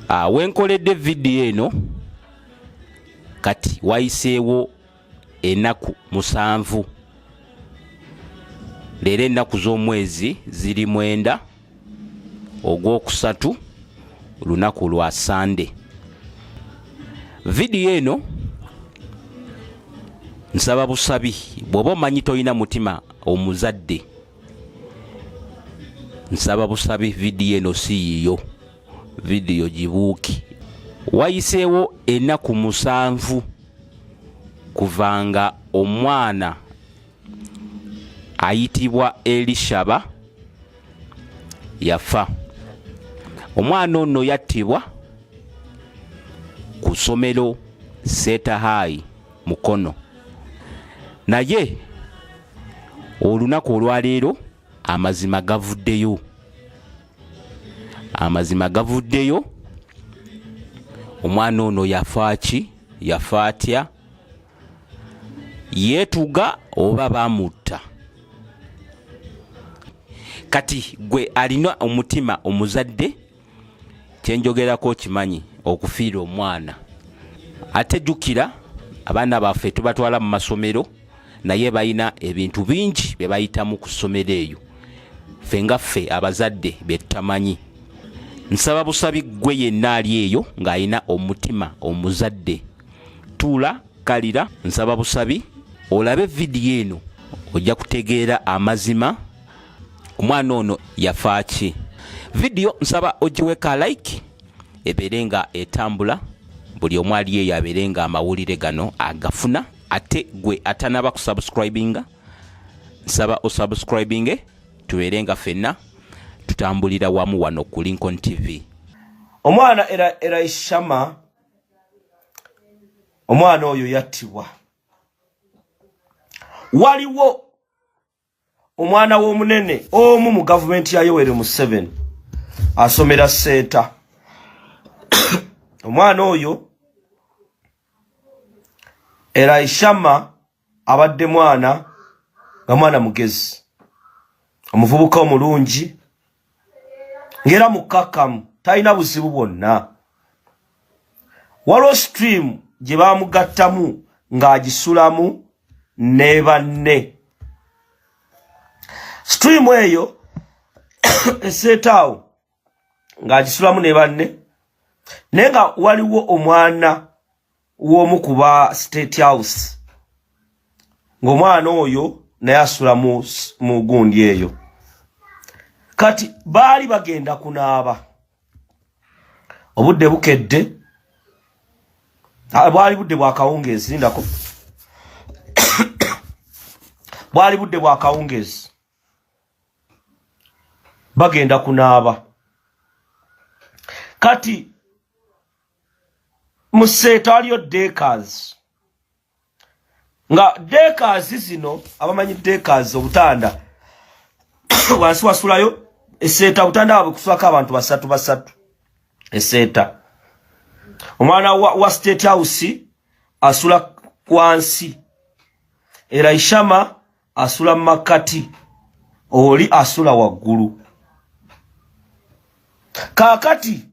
Wenkoledde video eno kati wayiseewo ennaku 7 leero ennaku z'omwezi ziri 9 ogwokusatu lunaku lwa Sande. Video eno nsaba busabi bw'oba omanyi toyina mutima omuzadde, nsaba busabi video eno si yiyo, video gibuuki. Wayiseewo ennaku 7 kuvanga omwana ayitibwa Elishaba yafa. Omwana ono yattibwa ku ssomero Seta High Mukono. Naye olunaku olwaleero amazima gavuddeyo. Amazima gavuddeyo. Omwana ono yafa ki? Yafa atya? Yeetuga oba bamutta? Kati gwe alina omutima omuzadde kyenjogerako kimanyi okufiira omwana. Ate jjukira abaana baffe tubatwala mu masomero naye balina ebintu bingi bye bayitamu ku ssomero eyo, ffe nga ffe abazadde bye tutamanyi. Nsaba busabi gwe yenna ali eyo ng'alina omutima omuzadde, tuula kalira, nsaba busabi olabe vidiyo eno ojja kutegeera amazima omwana ono yafa ki. Vidiyo nsaba ogiweka like ebeere nga etambula, buli omu ali eyo abeere nga amawulire gano agafuna. Ate gwe atanaba kusubscribinga nsaba osubscribinge tubeere nga ffenna tutambulira wamu wano ku Lincoln TV. Omwana era Ishama, omwana oyo yattibwa. Waliwo omwana w'omunene omu mu gavumenti ya Yoweri Museveni asomera Seta. Omwana oyo era Ishama abadde mwana nga mwana mugezi, omuvubuka omulungi ngera mukakamu, talina buzibu bwonna. Waliwo stream gye bamugattamu ng'agisulamu ne banne. Stream eyo eseetaawo ng'agisulamu ne banne, naye nga waliwo omwana w'omu kuba State House ng'omwana oyo naye asula mu gundi eyo. Kati baali bagenda kunaaba, obudde bukedde, bwali budde bwa kawungeezi, lindako, bwali budde bwa kawungeezi, bagenda kunaaba. Kati mu Seta waliyo Deckers, nga Deckers zino abamanyi Deckers obutanda wansi wasulayo Eseta, obutanda bwe kusulako abantu basatu Eseta. Omwana wa State House asula wansi, era Ishama asula makati, oli asula waggulu. Kakati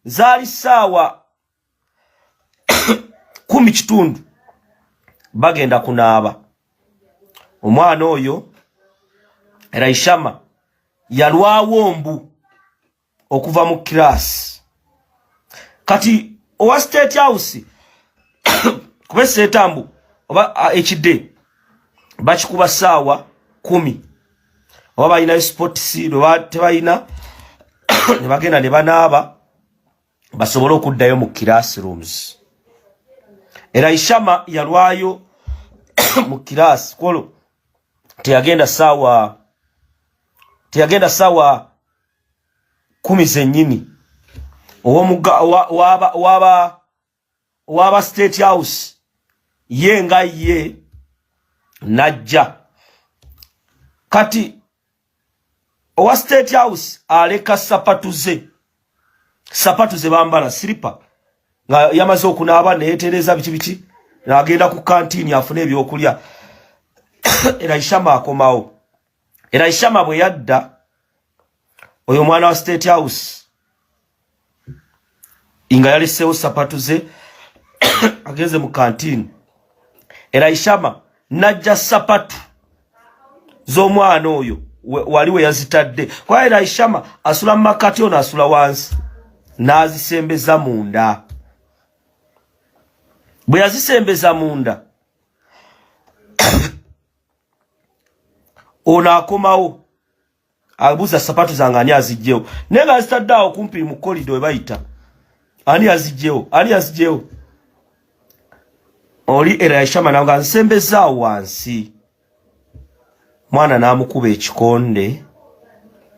zaali saawa 10 bagenda kunaaba. Omwana oyo era Ishama yalwawo mbu okuva mu class. Kati owa State House kuba Setambu oba HD bakikuba saawa 10, oba balina sports oba tebalina ne bagenda ne banaaba basobole okuddayo mu classrooms. Era Ishama yalwayo mu class kolo teyagenda saawa 10 zennyini. Waba State House ye nga ye najja. Kati owa State House aleka sapatu ze bambala slipa nga yamaze okunaaba neetereza biki n'agenda ku kantini afune ebyokulya. Era Ishama akomawo. Era Ishama bwe yadda oyo mwana wa State House inga yaleseewo sapatu ze ageze mu kantini era Ishama najja sapatu z'omwana oyo waliwe yazitadde kwa era Ishama asula makati ono asula wansi nazisembeza munda bwe yazisembeza munda ona akomawo abuza sapatu zange ani azijjewo nenga azitaddeawo kumpi mu kolido bayita ani azijjewo oli era Ishama nanga nsembezaawo wansi mwana namukuba ekikonde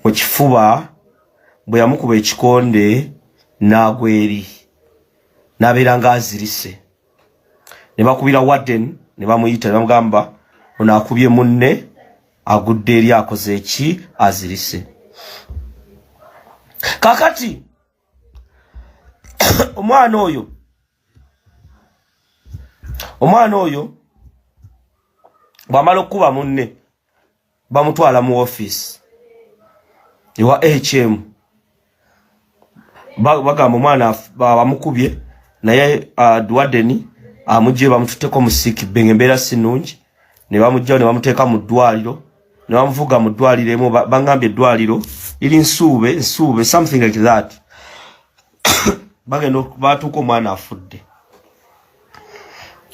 mu kifuba bwe yamukuba ekikonde nagweri nabeera nga azirise ne bakubira warden ne bamuyita ne bamugamba ono akubye munne agudde eri akoze eki azirise kakati omwana oyo bwamala okuba munne bamutwala mu office ewa HM bagamba omwana bamukubye naye warden amujje bamututeko mu sick benge embeera sinungi ne bamujja ne bamuteeka mu ddwaliro ne bamuvuga mu ddwaliro emu bangambye eddwaliro liri nsuube something like that bagenda batuuka omwana afudde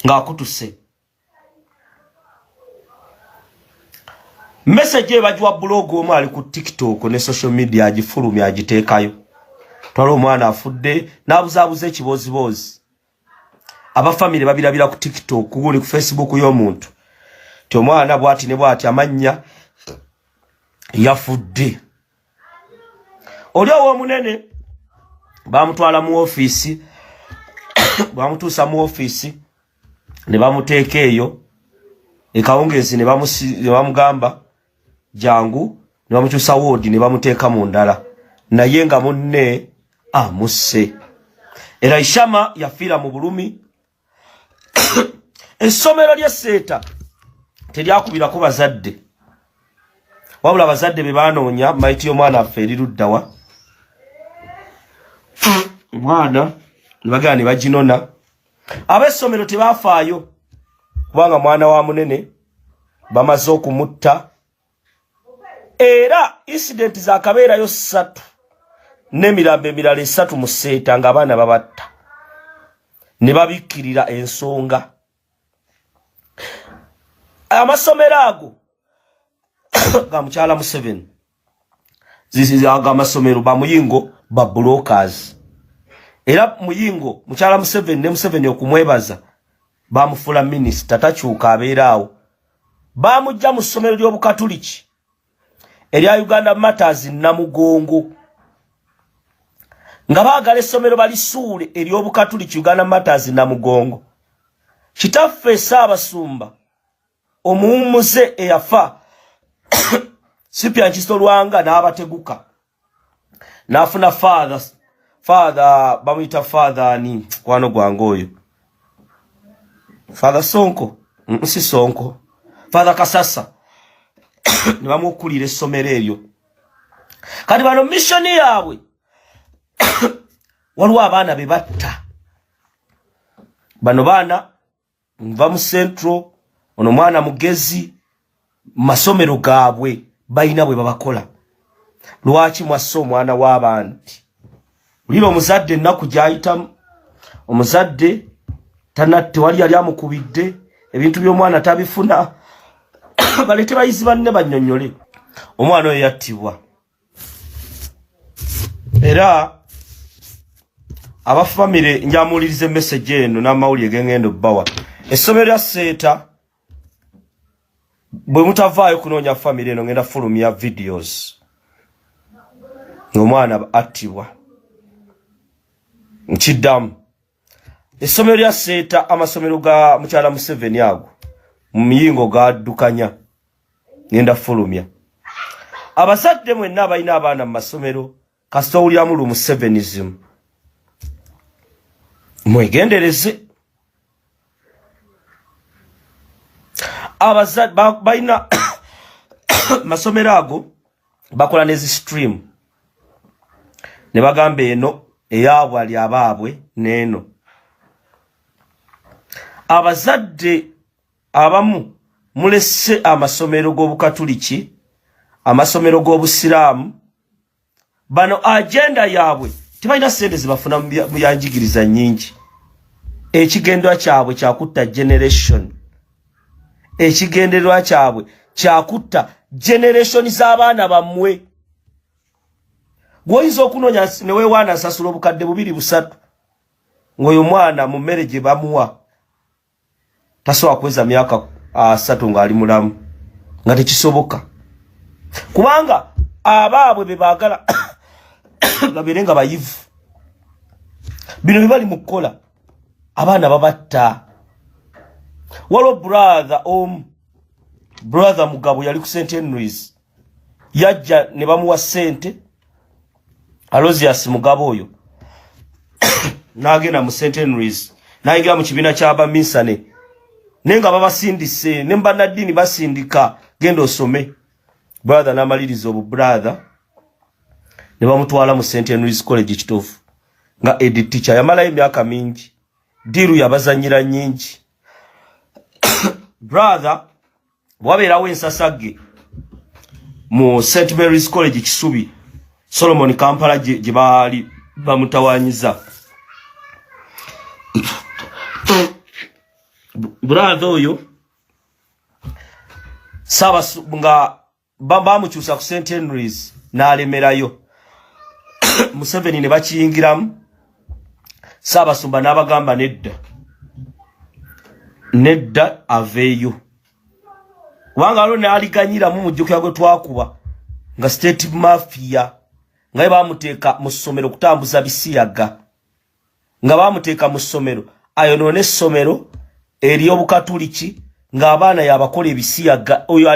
ng'akutuse message ebajwa blog omu ali ku TikTok ne social media agifulumya agiteekayo twala omwana afudde n'abuzaabuza ekibooziboozi abafamily babirabira ku TikTok guli ku Facebook y'omuntu ti omwana bwati ne bwati amannya yafudde oli ow'omunene bamutwala mu office bamutuusa mu office ne bamuteeka eyo ekawungezi ne bamugamba jangu ne bamukyusa woodi ne bamuteeka mu ndala naye nga munne amusse era Ishama yafiira mu bulumi essomero ly'Esseeta teryakubirako bazadde wabula abazadde be baanoonya maiti y'omwana affe eriruddawa omwana ne bagala ne baginona ab'essomero tebafaayo kubanga mwana wa munene bamaze okumutta era incident zakabeerayo 3 n'emirambo emirala 3 mu Sseeta ng'abaana babatta ne babikkirira ensonga amasomero ago ga mukyala Museveni aga amasomero ba Muyingo ba brokers era Muyingo mukyala Museveni ne Museveni okumwebaza bamufula minister takyuka abeeraawo bamujja mu ssomero ly'Obukatuliki erya Uganda Matters Namugongo nga baagala essomero balisuule ery'Obukatuliki Uganda Matters Namugongo kitaffe Ssaabasumba omuwummuze eyafa Cyprian Kisto Lwanga n'abateguka n'afuna father bamuyita father ni kwano gwange oyo Father Sonko si Sonko Father Kasasa ne bamukulira essomero eryo kati bano mission yaabwe waliwo abaana be batta bano baana nva mu Central ono mwana mugezi masomero gaabwe bayina bwe babakola lwaki mwasso omwana w'abandi uliro omuzadde ennaku gy'ayitamu omuzadde tewali yali amukubidde ebintu by'omwana tabifuna balete bayizi banne bannyonnyole omwana oyo yattibwa era abafamire njamuuliriza message eno n'amawulire gengendo bbawa essomero lya Sseeta bwe mutavaayo kunoonya famire eno ngenda fulumya videos ng'omwana attibwa nkiddamu essomero lya Sseeta amasomero ga mukyala Museveni ago mu Muyingo gaddukanya ngenda fulumya abazadde mwenna abalina abaana mu masomero kasita owuliramu lu Musevenism mwegendereze abazadde balina masomero ago bakola nezi stream ne bagamba eno eyabwe ali abaabwe neno. Abazadde abamu mulese amasomero g'obukatuliki, amasomero g'obusiraamu, bano agenda yaabwe tebalina sente zibafuna mu yanjigiriza nyingi. Ekigendererwa kyabwe kyakutta generation. Ekigendererwa kyabwe kyakutta generation z'abaana bammwe. Gwoyinza okunonya ne weewaana asasula obukadde 2-3 ng'oyo mwana mu mmere gye bamuwa tasobola kuweza myaka 3 ng'ali mulamu nga tekisoboka. Kubanga abaabwe be baagala babeere nga bayivu. Bino bye bali mu kukola abaana babatta. Waliwo brother Mugabo yali ku St. Henry's yajja ne bamuwa sente. Alozias Mugabo oyo n'agenda mu St. Henry's n'ayingira mu kibiina ky'abaminsane nenga babasindise ne bannaddiini basindika genda osome. Brother n'amaliriza obu brother ne bamutwala mu St. Henry's College kituufu nga head teacher. Yamalayo emyaka mingi, diiru yabazanyira nyingi. Brother bwabeerawo ensasagge mu St. Mary's College Kisubi, Solomon Kampala gye baali bamutawanyiza. Brother oyo nga bamukyusa ku St. Henry's n'alemerayo. Museveni ne bakiyingiramu. Ssaabasumba n'abagamba nedda aveeyo. Kubanga alo n'aliganyiramu mujjukira gwe twakuba nga state mafia nga bamuteeka mu ssomero kutambuza bisiyaga, nga bamuteeka mu ssomero ayonoone essomero ery'obukatuliki ng'abaana yabakola ebisiyaga. Oyo